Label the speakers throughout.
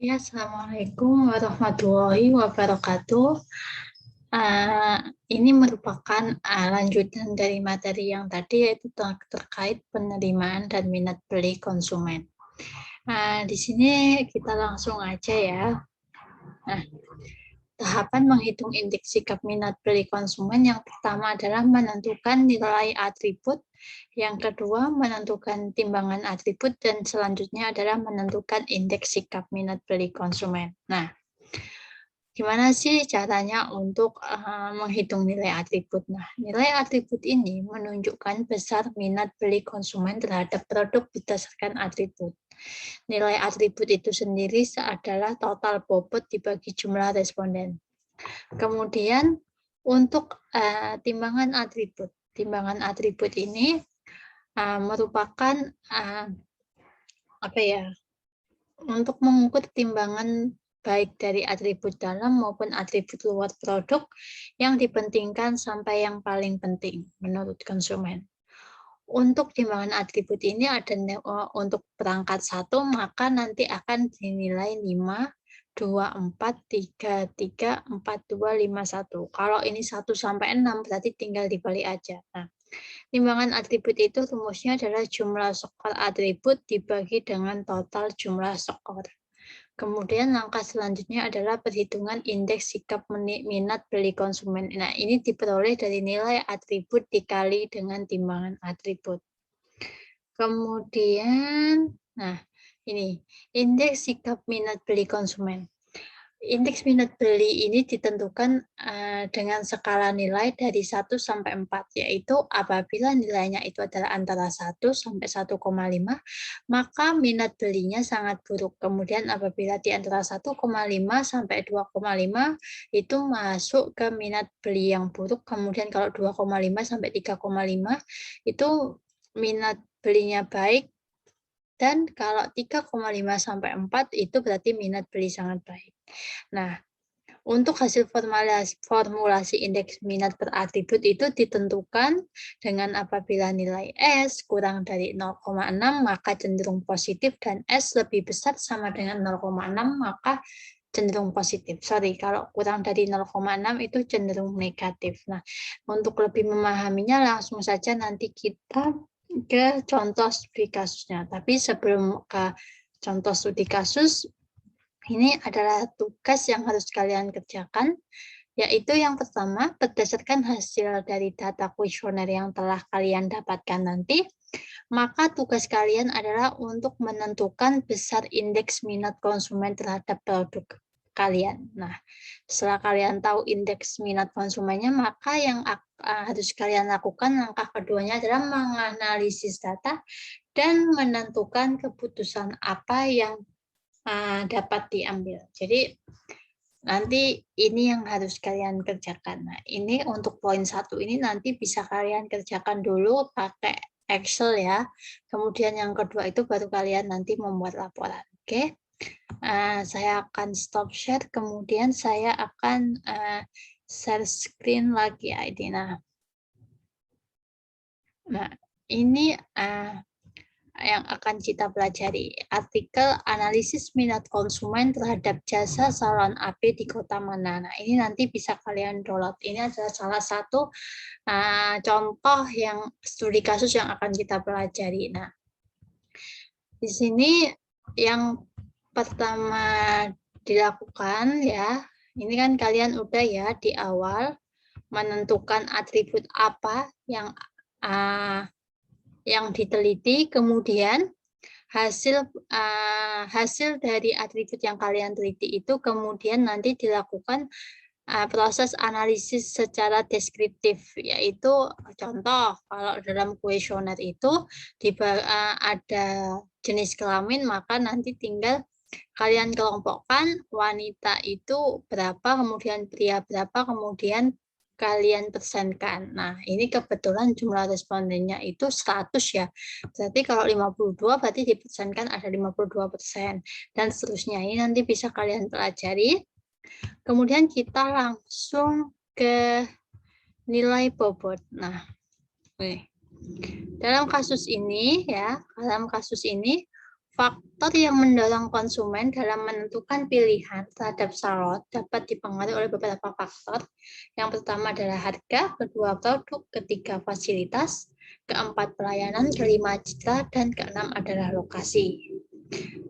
Speaker 1: Ya, Assalamualaikum warahmatullahi wabarakatuh. Uh, ini merupakan lanjutan dari materi yang tadi, yaitu terkait penerimaan dan minat beli konsumen. Di sini kita langsung aja ya. Nah, tahapan menghitung indeks sikap minat beli konsumen yang pertama adalah menentukan nilai atribut, yang kedua menentukan timbangan atribut, dan selanjutnya adalah menentukan indeks sikap minat beli konsumen. Nah, gimana sih caranya untuk menghitung nilai atribut? Nah, nilai atribut ini menunjukkan besar minat beli konsumen terhadap produk berdasarkan atribut. Nilai atribut itu sendiri adalah total bobot dibagi jumlah responden. Kemudian untuk timbangan atribut ini merupakan untuk mengukur timbangan baik dari atribut dalam maupun atribut luar produk yang dipentingkan sampai yang paling penting menurut konsumen. Untuk timbangan atribut ini ada untuk perangkat 1, maka nanti akan dinilai 5, 2, 4, 3, 3, 4, 2, 5, 1. Kalau ini 1 sampai 6 berarti tinggal dibalik aja. Nah, timbangan atribut itu rumusnya adalah jumlah skor atribut dibagi dengan total jumlah skor. Kemudian langkah selanjutnya adalah perhitungan indeks sikap minat beli konsumen. Nah, ini diperoleh dari nilai atribut dikali dengan timbangan atribut. Kemudian, nah ini indeks sikap minat beli konsumen. Indeks minat beli ini ditentukan dengan skala nilai dari 1 sampai 4, yaitu apabila nilainya itu adalah antara 1 sampai 1,5, maka minat belinya sangat buruk. Kemudian apabila di antara 1,5 sampai 2,5 itu masuk ke minat beli yang buruk. Kemudian kalau 2,5 sampai 3,5 itu minat belinya baik. Dan kalau 3,5 sampai 4 itu berarti minat beli sangat baik. Nah, untuk hasil formulasi indeks minat per atribut itu ditentukan dengan apabila nilai S kurang dari 0,6 maka cenderung positif dan S lebih besar sama dengan 0,6 maka cenderung positif. Kalau kurang dari 0,6 itu cenderung negatif. Nah, untuk lebih memahaminya langsung saja nanti kita ke contoh studi kasusnya. Tapi sebelum ke contoh studi kasus, ini adalah tugas yang harus kalian kerjakan, yaitu yang pertama, berdasarkan hasil dari data kuesioner yang telah kalian dapatkan nanti, maka tugas kalian adalah untuk menentukan besar indeks minat konsumen terhadap produk kalian. Nah, setelah kalian tahu indeks minat konsumennya, maka yang harus kalian lakukan langkah keduanya adalah menganalisis data dan menentukan keputusan apa yang dapat diambil. Jadi nanti ini yang harus kalian kerjakan. Nah, ini untuk poin 1 ini nanti bisa kalian kerjakan dulu pakai Excel ya. Kemudian yang kedua itu baru kalian nanti membuat laporan. Oke. Saya akan stop share, kemudian saya akan share screen lagi ya ini. Nah, ini yang akan kita pelajari. Artikel analisis minat konsumen terhadap jasa salon AP di kota mana. Nah, ini nanti bisa kalian download. Ini adalah salah satu contoh yang studi kasus yang akan kita pelajari. Nah, di sini yang pertama dilakukan ya, ini kan kalian udah ya di awal menentukan atribut apa yang diteliti, kemudian hasil dari atribut yang kalian teliti itu kemudian nanti dilakukan proses analisis secara deskriptif, yaitu contoh kalau dalam kuesioner itu ada jenis kelamin, maka nanti tinggal kalian kelompokkan wanita itu berapa, kemudian pria berapa, kemudian kalian persenkan. Nah, ini kebetulan jumlah respondennya itu 100 ya. Berarti kalau 52 berarti dipersenkan ada 52%. Dan seterusnya. Ini nanti bisa kalian pelajari. Kemudian kita langsung ke nilai bobot. Nah, dalam kasus ini Faktor yang mendorong konsumen dalam menentukan pilihan terhadap salon dapat dipengaruhi oleh beberapa faktor. Yang pertama adalah harga, kedua produk, ketiga fasilitas, keempat pelayanan, kelima citra, dan keenam adalah lokasi.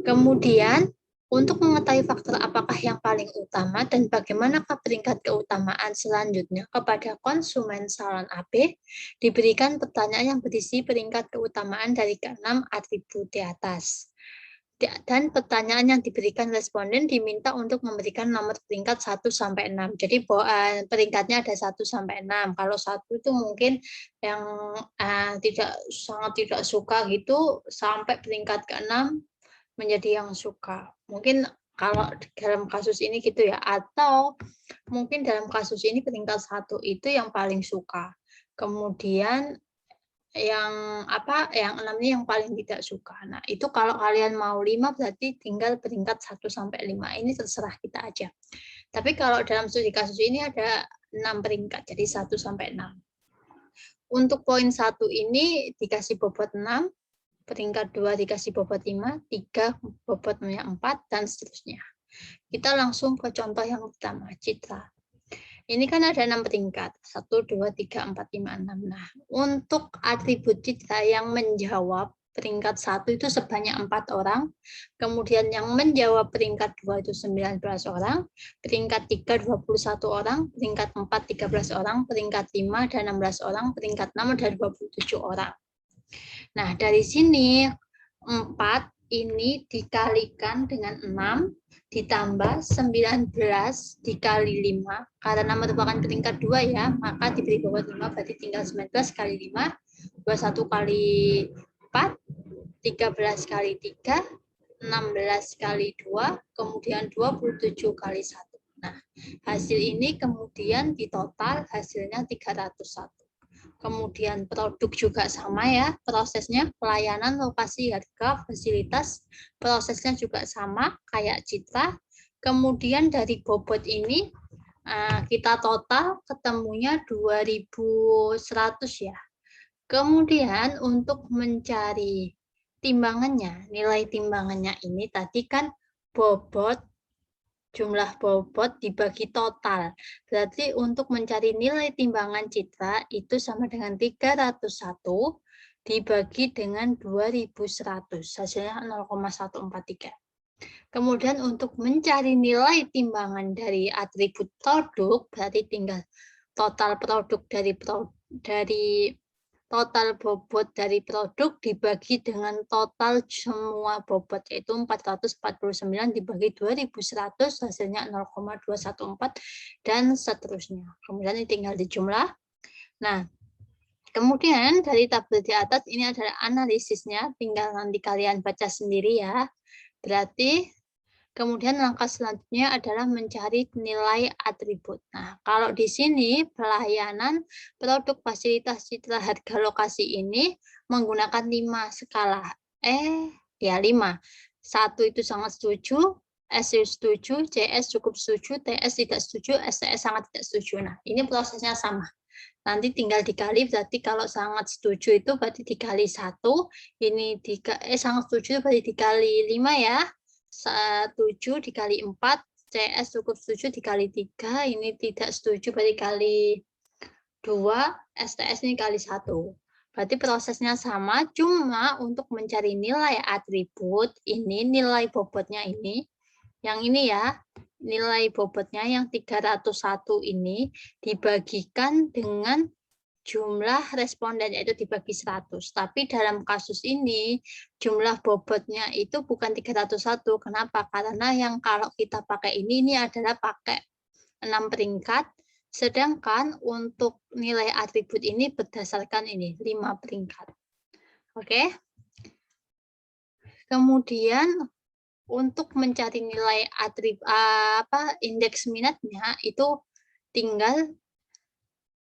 Speaker 1: Kemudian, untuk mengetahui faktor apakah yang paling utama dan bagaimanakah peringkat keutamaan selanjutnya kepada konsumen salon AB, diberikan pertanyaan yang berisi peringkat keutamaan dari keenam atribut di atas. Dan pertanyaan yang diberikan responden diminta untuk memberikan nomor peringkat 1 sampai 6. Jadi peringkatnya ada 1 sampai 6. Kalau 1 itu mungkin yang sangat tidak suka gitu, sampai peringkat ke-6 menjadi yang suka. Mungkin kalau dalam kasus ini gitu ya, atau mungkin dalam kasus ini peringkat 1 itu yang paling suka. Kemudian yang 6 ini yang paling tidak suka. Nah, itu kalau kalian mau 5 berarti tinggal peringkat 1 sampai 5. Ini terserah kita aja. Tapi kalau dalam studi kasus ini ada 6 peringkat, jadi 1 sampai 6. Untuk poin 1 ini dikasih bobot 6, peringkat 2 dikasih bobot 5, 3 bobotnya 4, dan seterusnya. Kita langsung ke contoh yang pertama, citra. Ini kan ada 6 peringkat, 1, 2, 3, 4, 5, 6. Nah, untuk atribut citra yang menjawab peringkat 1 itu sebanyak 4 orang, kemudian yang menjawab peringkat 2 itu 19 orang, peringkat 3 21 orang, peringkat 4 13 orang, peringkat 5 ada 16 orang, peringkat 6 ada 27 orang. Nah, dari sini 4 ini dikalikan dengan 6 ditambah 19 dikali 5, karena merupakan peringkat 2 ya, maka diberi bobot 5, berarti tinggal 19 kali 5, 21 kali 4, 13 kali 3, 16 kali 2, kemudian 27 kali 1. Nah, hasil ini kemudian ditotal hasilnya 301. Kemudian produk juga sama ya, prosesnya pelayanan, lokasi, harga, fasilitas, prosesnya juga sama kayak citra. Kemudian dari bobot ini kita total ketemunya 2100 ya. Kemudian untuk mencari timbangannya, nilai timbangannya ini tadi kan bobot, jumlah bobot dibagi total. Berarti untuk mencari nilai timbangan citra itu sama dengan 301 dibagi dengan 2100. Hasilnya 0,143. Kemudian untuk mencari nilai timbangan dari atribut produk, berarti tinggal total produk dari total bobot dari produk dibagi dengan total semua bobot, yaitu 449 dibagi 2100, hasilnya 0,214, dan seterusnya. Kemudian ini tinggal dijumlah. Nah, kemudian dari tabel di atas ini adalah analisisnya, tinggal nanti kalian baca sendiri ya. Berarti kemudian langkah selanjutnya adalah mencari nilai atribut. Nah, kalau di sini pelayanan, produk, fasilitas, citra, harga, lokasi ini menggunakan 5 skala. 5. 1 itu sangat setuju, S setuju, CS cukup setuju, TS tidak setuju, STS sangat tidak setuju. Nah, ini prosesnya sama. Nanti tinggal dikali, berarti kalau sangat setuju itu berarti dikali 1, ini sangat setuju berarti dikali 5 ya. 7 dikali 4, CS cukup setuju dikali 3, ini tidak setuju berarti kali 2, STS ini kali 1. Berarti prosesnya sama, cuma untuk mencari nilai atribut, ini nilai bobotnya ini, yang ini ya, nilai bobotnya yang 301 ini dibagikan dengan jumlah responden, yaitu dibagi 100. Tapi dalam kasus ini jumlah bobotnya itu bukan 301. Kenapa? Karena yang kalau kita pakai ini adalah pakai 6 peringkat, sedangkan untuk nilai atribut ini berdasarkan ini 5 peringkat. Oke. Kemudian untuk mencari nilai indeks minatnya itu tinggal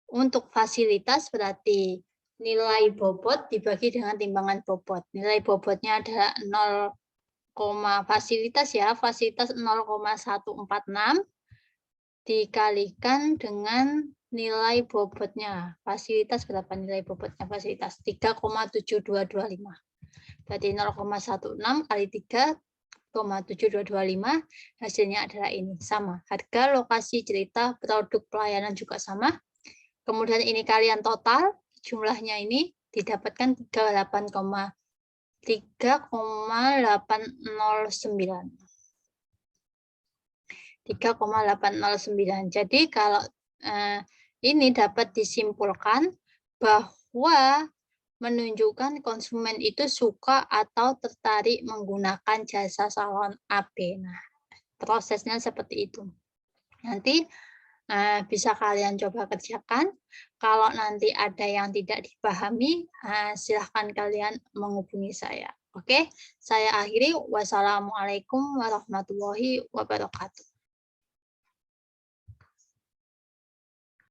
Speaker 1: untuk fasilitas berarti nilai bobot dibagi dengan timbangan bobot. Nilai bobotnya adalah 0, fasilitas ya, fasilitas 0,146 dikalikan dengan nilai bobotnya. Fasilitas berapa nilai bobotnya fasilitas? 3,7225. Berarti 0,16 kali 3,7225 hasilnya adalah ini, sama. Harga, lokasi, cerita, produk, pelayanan juga sama. Kemudian ini kalian total, jumlahnya ini didapatkan 3,809. 3,809. Jadi kalau ini dapat disimpulkan bahwa menunjukkan konsumen itu suka atau tertarik menggunakan jasa salon AB. Nah, prosesnya seperti itu. Nanti bisa kalian coba kerjakan. Kalau nanti ada yang tidak dipahami, silahkan kalian menghubungi saya. Oke, saya akhiri. Wassalamualaikum warahmatullahi wabarakatuh.